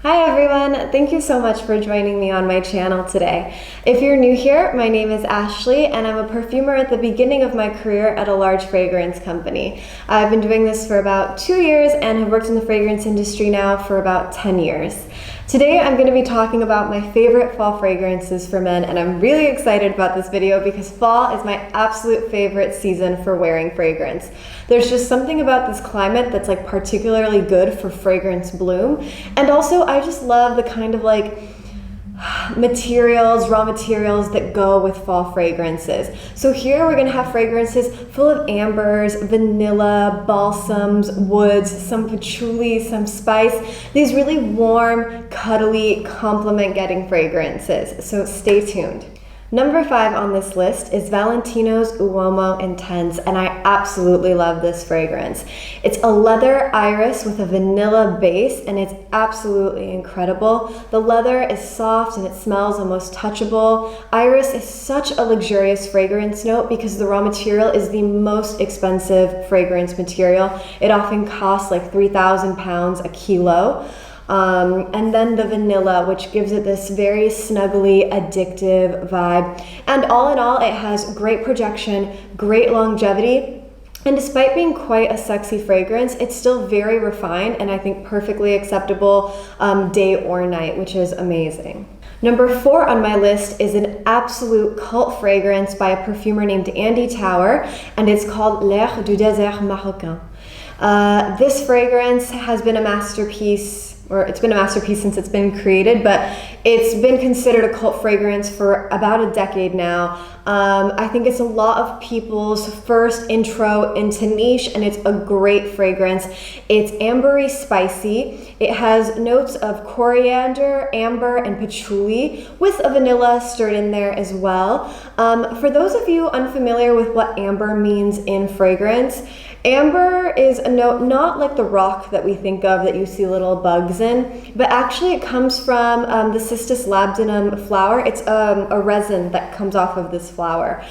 Hi everyone, thank you so much for joining me on my channel today. If you're new here, my name is Ashley and I'm a perfumer at the beginning of my career at a large fragrance company. I've been doing this for about 2 years and have worked in the fragrance industry now for about 10 years. Today I'm going to be talking about my favorite fall fragrances for men, and I'm really excited about this video because fall is my absolute favorite season for wearing fragrance. There's just something about this climate that's like particularly good for fragrance bloom, and also I just love the kind of like raw materials that go with fall fragrances. So here we're gonna have fragrances full of ambers, vanilla, balsams, woods, some patchouli, some spice. These really warm, cuddly, compliment-getting fragrances. So stay tuned. Number 5 on this list is Valentino's Uomo Intense, and I absolutely love this fragrance. It's a leather iris with a vanilla base, and it's absolutely incredible. The leather is soft and it smells almost touchable. Iris is such a luxurious fragrance note because the raw material is the most expensive fragrance material. It often costs like 3,000 pounds a kilo. And then the vanilla, which gives it this very snuggly, addictive vibe. And all in all, it has great projection, great longevity, and despite being quite a sexy fragrance, it's still very refined and I think perfectly acceptable day or night, which is amazing. Number 4 on my list is an absolute cult fragrance by a perfumer named Andy Tower, and it's called L'air du désert marocain. This fragrance has been a masterpiece, or it's been a masterpiece since it's been created, but it's been considered a cult fragrance for about a decade now. I think it's a lot of people's first intro into niche, and it's a great fragrance. It's ambery spicy. It has notes of coriander, amber, and patchouli with a vanilla stirred in there as well. For those of you unfamiliar with what amber means in fragrance, amber is a note not like the rock that we think of that you see little bugs in, but actually it comes from the Cistus labdanum flower. It's a resin that comes off of this flower.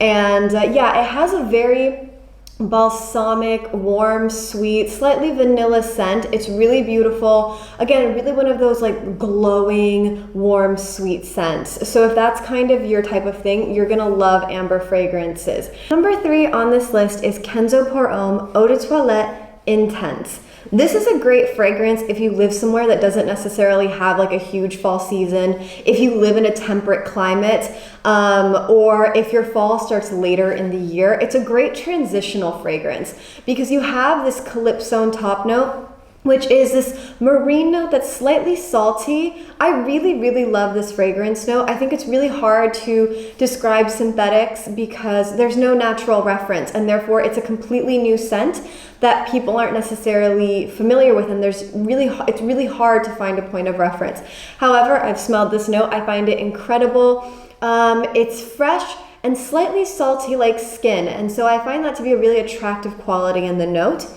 And yeah, it has a very balsamic, warm, sweet, slightly vanilla scent. It's really beautiful. Again, really one of those like glowing, warm, sweet scents. So if that's kind of your type of thing, you're gonna love amber fragrances. Number 3 on this list is Kenzo pour Homme Eau de Toilette Intense. This is a great fragrance if you live somewhere that doesn't necessarily have like a huge fall season, if you live in a temperate climate, or if your fall starts later in the year. It's a great transitional fragrance because you have this calypso top note, which is this marine note that's slightly salty. I really love this fragrance note. I think it's really hard to describe synthetics because there's no natural reference, and therefore it's a completely new scent that people aren't necessarily familiar with, and it's really hard to find a point of reference. However, I've smelled this note. I find it incredible. It's fresh and slightly salty like skin, and so I find that to be a really attractive quality in the note.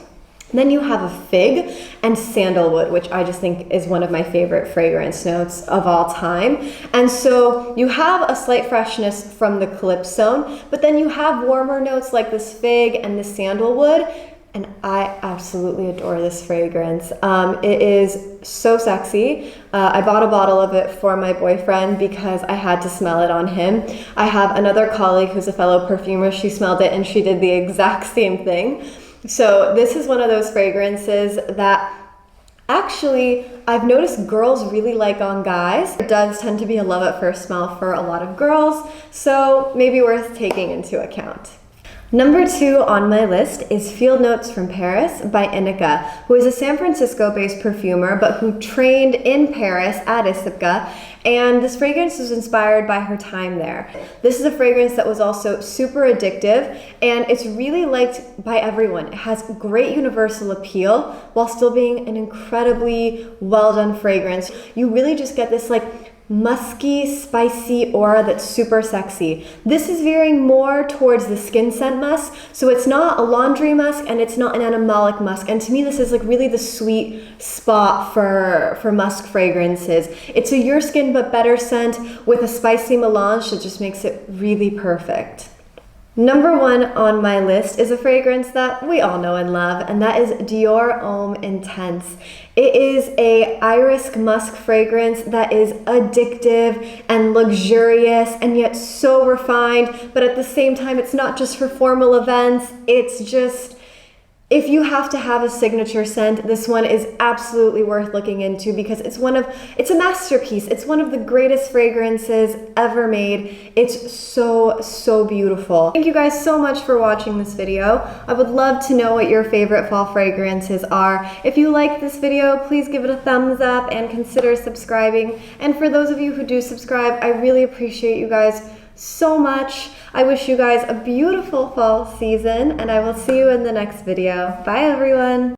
Then you have a fig and sandalwood, which I just think is one of my favorite fragrance notes of all time. And so you have a slight freshness from the calypso, but then you have warmer notes like this fig and the sandalwood. And I absolutely adore this fragrance. It is so sexy. I bought a bottle of it for my boyfriend because I had to smell it on him. I have another colleague who's a fellow perfumer. She smelled it and she did the exact same thing. So this is one of those fragrances that actually I've noticed girls really like on guys. It does tend to be a love at first smell for a lot of girls, so maybe worth taking into account. Number 2 on my list is Field Notes from Paris by Inika, who is a San Francisco-based perfumer, but who trained in Paris at ISIPCA, and this fragrance was inspired by her time there. This is a fragrance that was also super addictive, and it's really liked by everyone. It has great universal appeal while still being an incredibly well-done fragrance. You really just get this like musky, spicy aura that's super sexy. This is veering more towards the skin scent musk, so it's not a laundry musk and it's not an animalic musk. And to me, this is like really the sweet spot for musk fragrances. It's a your skin but better scent with a spicy melange that just makes it really perfect. Number one on my list is a fragrance that we all know and love, and that is Dior Homme Intense. It is a iris musk fragrance that is addictive and luxurious and yet so refined, but at the same time, it's not just for formal events. It's just, if you have to have a signature scent, this one is absolutely worth looking into because it's a masterpiece. It's one of the greatest fragrances ever made. It's so, so beautiful. Thank you guys so much for watching this video. I would love to know what your favorite fall fragrances are. If you like this video, please give it a thumbs up and consider subscribing. And for those of you who do subscribe, I really appreciate you guys so much. I wish you guys a beautiful fall season, and I will see you in the next video. Bye everyone.